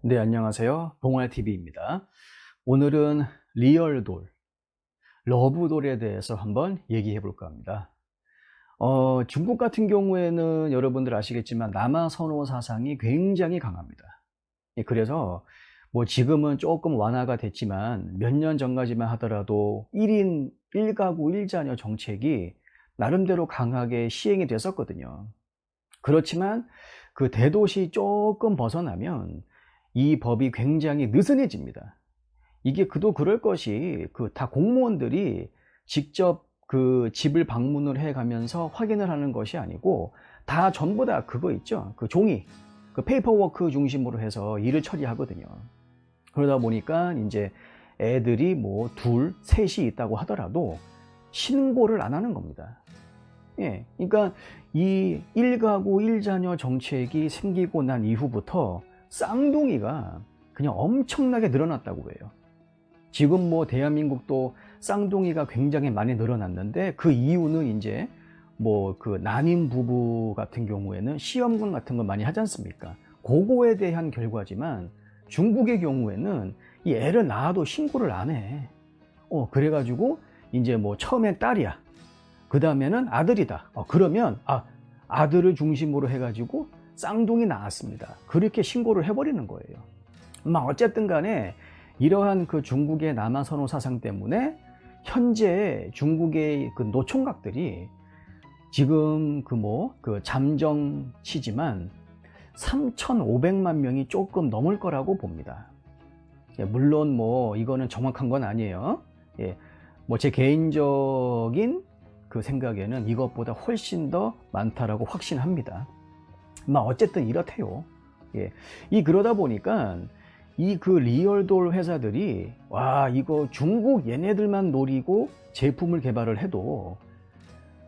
네, 안녕하세요. 동아TV입니다. 오늘은 리얼돌, 러브돌에 대해서 한번 얘기해 볼까 합니다. 중국 같은 경우에는 여러분들 아시겠지만 남아 선호 사상이 굉장히 강합니다. 예, 그래서 뭐 지금은 조금 완화가 됐지만 몇 년 전까지만 하더라도 1인 1가구 1자녀 정책이 나름대로 강하게 시행이 됐었거든요. 그렇지만 그 대도시 조금 벗어나면 이 법이 굉장히 느슨해집니다. 이게 그도 그럴 것이 그 다 공무원들이 직접 그 집을 방문을 해 가면서 확인을 하는 것이 아니고 다 전부 다 그거 있죠. 그 종이, 그 페이퍼워크 중심으로 해서 일을 처리하거든요. 그러다 보니까 이제 애들이 뭐 둘, 셋이 있다고 하더라도 신고를 안 하는 겁니다. 예. 그러니까 이 1가구 1자녀 정책이 생기고 난 이후부터 쌍둥이가 그냥 엄청나게 늘어났다고 해요. 지금 뭐 대한민국도 쌍둥이가 굉장히 많이 늘어났는데 그 이유는 이제 뭐 그 난임 부부 같은 경우에는 시험관 같은 거 많이 하지 않습니까? 그거에 대한 결과지만 중국의 경우에는 이 애를 낳아도 신고를 안 해. 그래가지고 이제 뭐 처음엔 딸이야. 그 다음에는 아들이다. 그러면 아들을 중심으로 해가지고 쌍둥이 낳았습니다. 그렇게 신고를 해버리는 거예요. 어쨌든 간에 이러한 그 중국의 남아 선호 사상 때문에 현재 중국의 그 노총각들이 지금 그 잠정치지만 3,500만 명이 조금 넘을 거라고 봅니다. 물론 뭐 이거는 정확한 건 아니에요. 뭐 제 개인적인 그 생각에는 이것보다 훨씬 더 많다라고 확신합니다. 어쨌든 이렇대요. 그러다 보니까 이 그 리얼돌 회사들이 이거 중국 얘네들만 노리고 제품을 개발을 해도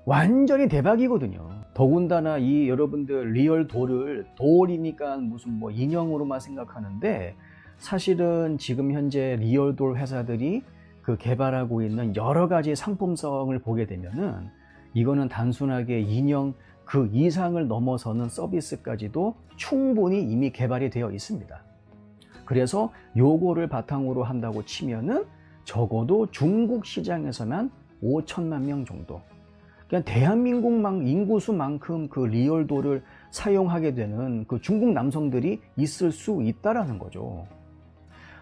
완전히 대박이거든요. 더군다나 이 여러분들 리얼돌을 돌이니까 무슨 뭐 인형으로만 생각하는데 사실은 지금 현재 리얼돌 회사들이 그 개발하고 있는 여러 가지 상품성을 보게 되면은 이거는 단순하게 인형 그 이상을 넘어서는 서비스까지도 충분히 이미 개발이 되어 있습니다. 그래서 요거를 바탕으로 한다고 치면은 적어도 중국 시장에서만 5천만 명 정도. 그냥 대한민국 인구수만큼 그 리얼돌을 사용하게 되는 그 중국 남성들이 있을 수 있다라는 거죠.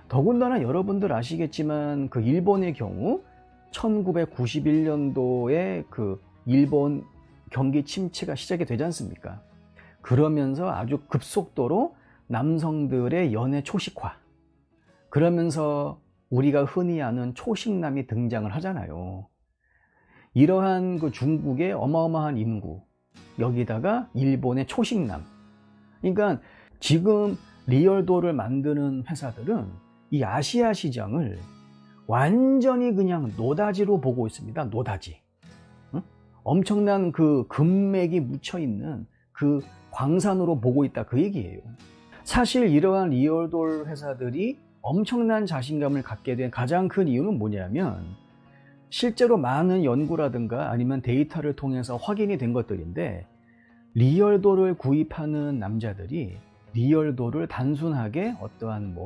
더군다나 여러분들 아시겠지만 그 일본의 경우 1991년도에 그 일본 경기 침체가 시작이 되지 않습니까? 그러면서 아주 급속도로 남성들의 연애 초식화, 그러면서 우리가 흔히 아는 초식남이 등장을 하잖아요. 이러한 그 중국의 어마어마한 인구, 여기다가 일본의 초식남. 그러니까 지금 리얼돌을 만드는 회사들은 이 아시아 시장을 완전히 그냥 노다지로 보고 있습니다. 노다지. 엄청난 그 금맥이 묻혀 있는 그 광산으로 보고 있다, 그 얘기예요. 사실 이러한 리얼돌 회사들이 엄청난 자신감을 갖게 된 가장 큰 이유는 뭐냐면 실제로 많은 연구라든가 아니면 데이터를 통해서 확인이 된 것들인데, 리얼돌을 구입하는 남자들이 리얼돌을 단순하게 어떠한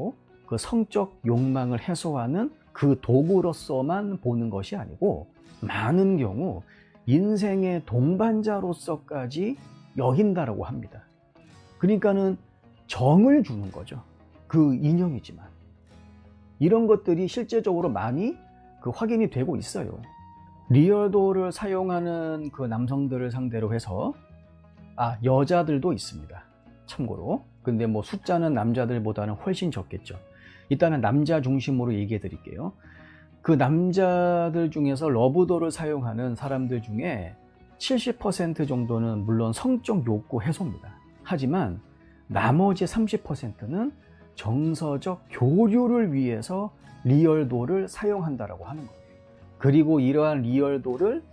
그 성적 욕망을 해소하는 그 도구로서만 보는 것이 아니고 많은 경우 인생의 동반자로서까지 여긴다라고 합니다. 그러니까는 정을 주는 거죠. 그 인형이지만. 이런 것들이 실제적으로 많이 그 확인이 되고 있어요. 리얼돌을 사용하는 그 남성들을 상대로 해서 여자들도 있습니다. 참고로. 근데 뭐 숫자는 남자들보다는 훨씬 적겠죠. 일단은 남자 중심으로 얘기해 드릴게요. 그 남자들 중에서 러브돌을 사용하는 사람들 중에 70% 정도는 물론 성적 욕구 해소입니다. 하지만 나머지 30%는 정서적 교류를 위해서 리얼돌을 사용한다라고 하는 거예요. 그리고 이러한 리얼돌을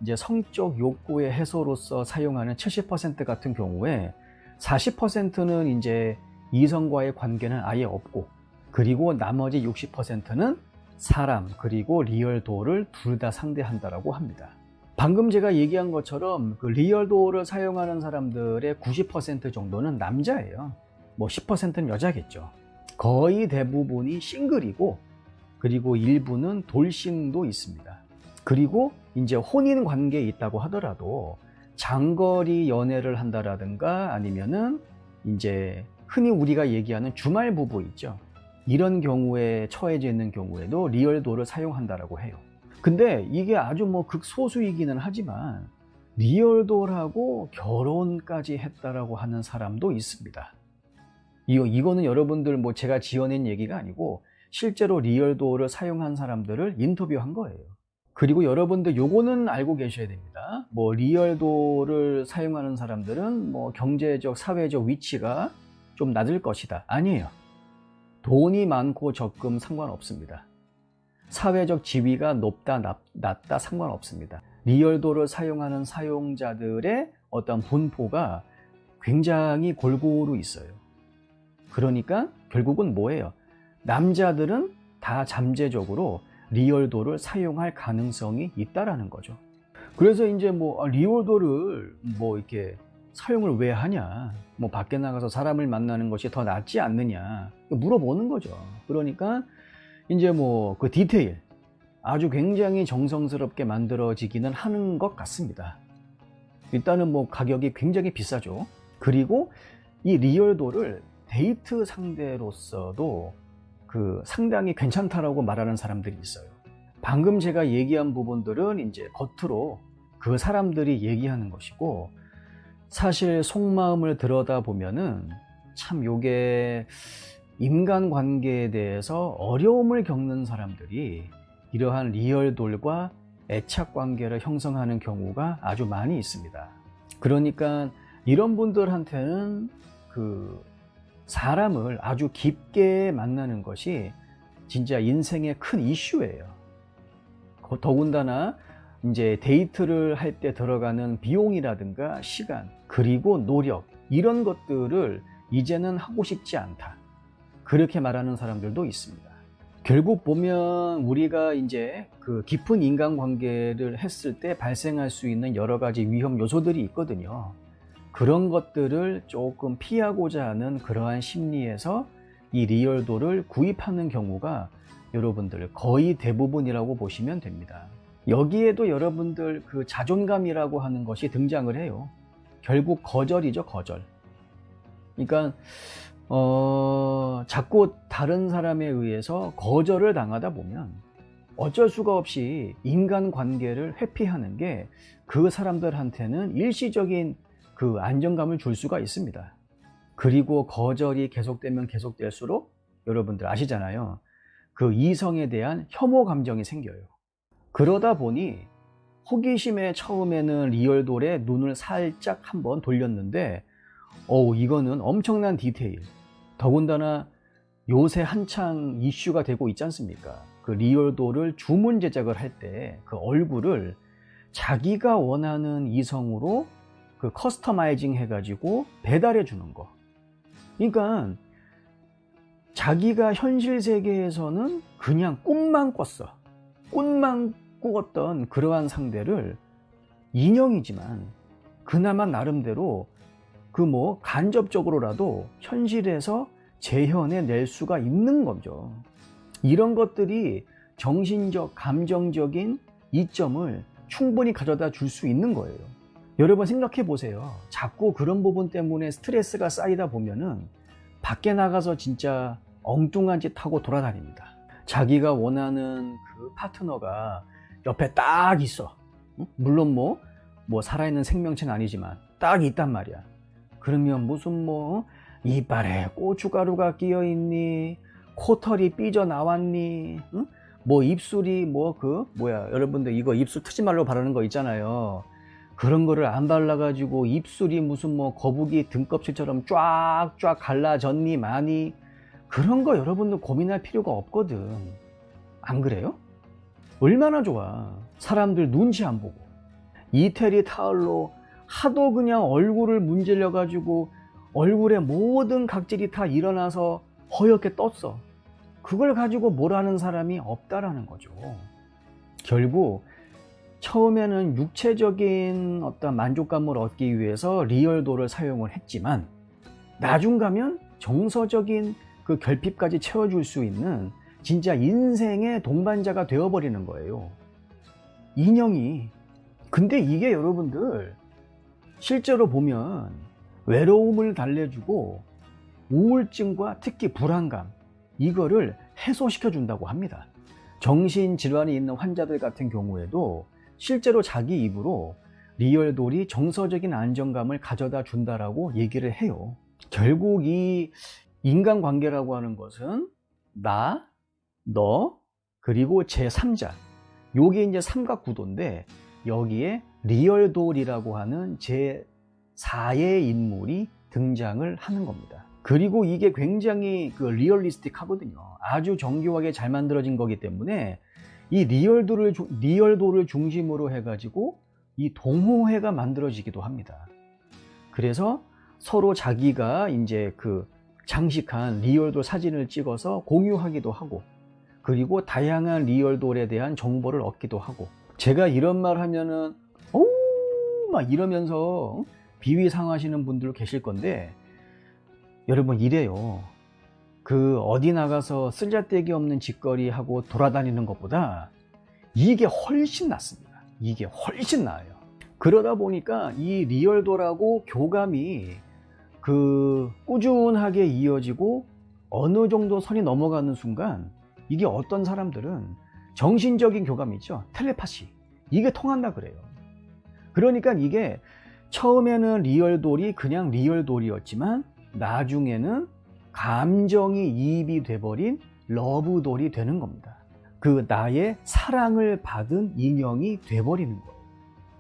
이제 성적 욕구의 해소로서 사용하는 70% 같은 경우에 40%는 이제 이성과의 관계는 아예 없고, 그리고 나머지 60%는 사람 그리고 리얼돌을 둘 다 상대한다라고 합니다. 방금 제가 얘기한 것처럼 그 리얼돌을 사용하는 사람들의 90% 정도는 남자예요. 뭐 10%는 여자겠죠. 거의 대부분이 싱글이고, 그리고 일부는 돌싱도 있습니다. 그리고 이제 혼인 관계에 있다고 하더라도 장거리 연애를 한다라든가 아니면은 이제 흔히 우리가 얘기하는 주말 부부 있죠. 이런 경우에 처해져 있는 경우에도 리얼도를 사용한다라고 해요. 근데 이게 아주 뭐 극소수이기는 하지만 리얼도라고 결혼까지 했다라고 하는 사람도 있습니다. 이거는 여러분들 뭐 제가 지어낸 얘기가 아니고 실제로 리얼도를 사용한 사람들을 인터뷰한 거예요. 그리고 여러분들 요거는 알고 계셔야 됩니다. 뭐 리얼도를 사용하는 사람들은 뭐 경제적, 사회적 위치가 좀 낮을 것이다. 아니에요. 돈이 많고 적금 상관없습니다. 사회적 지위가 높다, 낮다 상관없습니다. 리얼도를 사용하는 사용자들의 어떤 분포가 굉장히 골고루 있어요. 그러니까 결국은 뭐예요? 남자들은 다 잠재적으로 리얼도를 사용할 가능성이 있다라는 거죠. 그래서 이제 뭐 리얼도를 뭐 이렇게 사용을 왜 하냐, 뭐 밖에 나가서 사람을 만나는 것이 더 낫지 않느냐 물어보는 거죠. 그러니까 이제 뭐 그 디테일 아주 굉장히 정성스럽게 만들어지기는 하는 것 같습니다. 일단은 뭐 가격이 굉장히 비싸죠. 그리고 이 리얼도를 데이트 상대로서도 그 상당히 괜찮다라고 말하는 사람들이 있어요. 방금 제가 얘기한 부분들은 이제 겉으로 그 사람들이 얘기하는 것이고, 사실 속마음을 들여다보면은 참 요게 인간관계에 대해서 어려움을 겪는 사람들이 이러한 리얼돌과 애착관계를 형성하는 경우가 아주 많이 있습니다. 그러니까 이런 분들한테는 그 사람을 아주 깊게 만나는 것이 진짜 인생의 큰 이슈예요. 더군다나 이제 데이트를 할 때 들어가는 비용이라든가 시간, 그리고 노력, 이런 것들을 이제는 하고 싶지 않다, 그렇게 말하는 사람들도 있습니다. 결국 보면 우리가 이제 그 깊은 인간관계를 했을 때 발생할 수 있는 여러 가지 위험 요소들이 있거든요. 그런 것들을 조금 피하고자 하는 그러한 심리에서 이 리얼도를 구입하는 경우가 여러분들 거의 대부분이라고 보시면 됩니다. 여기에도 여러분들 그 자존감이라고 하는 것이 등장을 해요. 결국 거절이죠, 거절. 그러니까 자꾸 다른 사람에 의해서 거절을 당하다 보면 어쩔 수가 없이 인간관계를 회피하는 게 그 사람들한테는 일시적인 그 안정감을 줄 수가 있습니다. 그리고 거절이 계속되면 계속될수록 여러분들 아시잖아요. 그 이성에 대한 혐오 감정이 생겨요. 그러다 보니 호기심에 처음에는 리얼돌에 눈을 살짝 한번 돌렸는데 이거는 엄청난 디테일, 더군다나 요새 한창 이슈가 되고 있지 않습니까? 그 리얼돌을 주문 제작을 할 때 그 얼굴을 자기가 원하는 이성으로 그 커스터마이징 해가지고 배달해 주는 거. 그러니까 자기가 현실 세계에서는 그냥 꿈만 꿨어. 꿈만 꾸었던 그러한 상대를 인형이지만 그나마 나름대로 그 뭐 간접적으로라도 현실에서 재현해 낼 수가 있는 거죠. 이런 것들이 정신적, 감정적인 이점을 충분히 가져다 줄 수 있는 거예요. 여러분 생각해 보세요. 자꾸 그런 부분 때문에 스트레스가 쌓이다 보면은 밖에 나가서 진짜 엉뚱한 짓 하고 돌아다닙니다. 자기가 원하는 그 파트너가 옆에 딱 있어. 물론 뭐 살아있는 생명체는 아니지만 딱 있단 말이야. 그러면 무슨 뭐 이빨에 고춧가루가 끼어 있니, 코털이 삐져 나왔니, 응? 뭐 입술이 여러분들 이거 입술 트지 말로 바르는 거 있잖아요. 그런 거를 안 발라가지고 입술이 무슨 뭐 거북이 등껍질처럼 쫙쫙 갈라졌니 마니, 그런 거 여러분들 고민할 필요가 없거든. 안 그래요? 얼마나 좋아. 사람들 눈치 안 보고 이태리 타올로 하도 그냥 얼굴을 문질러 가지고 얼굴에 모든 각질이 다 일어나서 허옇게 떴어. 그걸 가지고 뭐라는 사람이 없다라는 거죠. 결국 처음에는 육체적인 어떤 만족감을 얻기 위해서 리얼도를 사용을 했지만 나중 가면 정서적인 그 결핍까지 채워줄 수 있는 진짜 인생의 동반자가 되어버리는 거예요. 인형이. 근데 이게 여러분들 실제로 보면 외로움을 달래주고 우울증과 특히 불안감, 이거를 해소시켜 준다고 합니다. 정신질환이 있는 환자들 같은 경우에도 실제로 자기 입으로 리얼돌이 정서적인 안정감을 가져다 준다라고 얘기를 해요. 결국 이 인간관계라고 하는 것은 나, 너, 그리고 제3자, 요게 이제 삼각구도인데 여기에 리얼돌이라고 하는 제4의 인물이 등장을 하는 겁니다. 그리고 이게 굉장히 리얼리스틱 하거든요. 아주 정교하게 잘 만들어진 거기 때문에 이 리얼돌을 중심으로 해가지고 이 동호회가 만들어지기도 합니다. 그래서 서로 자기가 이제 장식한 리얼돌 사진을 찍어서 공유하기도 하고, 그리고 다양한 리얼돌에 대한 정보를 얻기도 하고. 제가 이런 말 하면은 막 이러면서 비위상하시는 분들 계실 건데, 여러분 이래요. 어디 나가서 쓸데기 없는 짓거리 하고 돌아다니는 것보다 이게 훨씬 낫습니다. 이게 훨씬 나아요. 그러다 보니까 이 리얼돌하고 교감이 꾸준하게 이어지고 어느 정도 선이 넘어가는 순간 이게 어떤 사람들은 정신적인 교감이죠. 텔레파시. 이게 통한다 그래요. 그러니까 이게 처음에는 리얼돌이 그냥 리얼돌이었지만 나중에는 감정이 이입이 돼버린 러브돌이 되는 겁니다. 나의 사랑을 받은 인형이 돼버리는 거예요.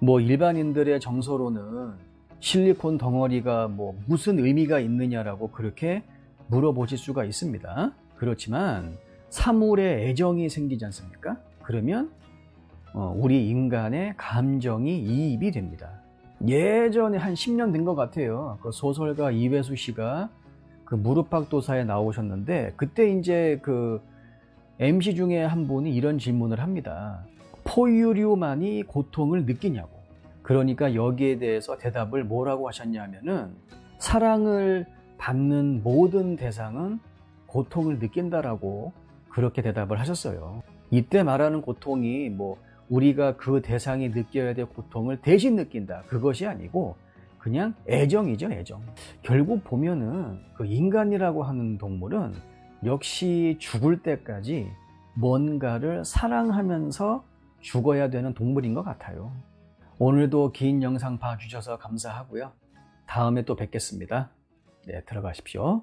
뭐 일반인들의 정서로는 실리콘 덩어리가 무슨 의미가 있느냐라고 그렇게 물어보실 수가 있습니다. 그렇지만 사물에 애정이 생기지 않습니까? 그러면 우리 인간의 감정이 이입이 됩니다. 예전에 한 10년 된 것 같아요. 소설가 이회수 씨가 무릎팍도사에 나오셨는데, 그때 이제 MC 중에 한 분이 이런 질문을 합니다. 포유류만이 고통을 느끼냐고. 그러니까 여기에 대해서 대답을 뭐라고 하셨냐면은, 사랑을 받는 모든 대상은 고통을 느낀다라고 그렇게 대답을 하셨어요. 이때 말하는 고통이 우리가 그 대상이 느껴야 될 고통을 대신 느낀다, 그것이 아니고 그냥 애정이죠, 애정. 결국 보면은 인간이라고 하는 동물은 역시 죽을 때까지 뭔가를 사랑하면서 죽어야 되는 동물인 것 같아요. 오늘도 긴 영상 봐주셔서 감사하고요. 다음에 또 뵙겠습니다. 네, 들어가십시오.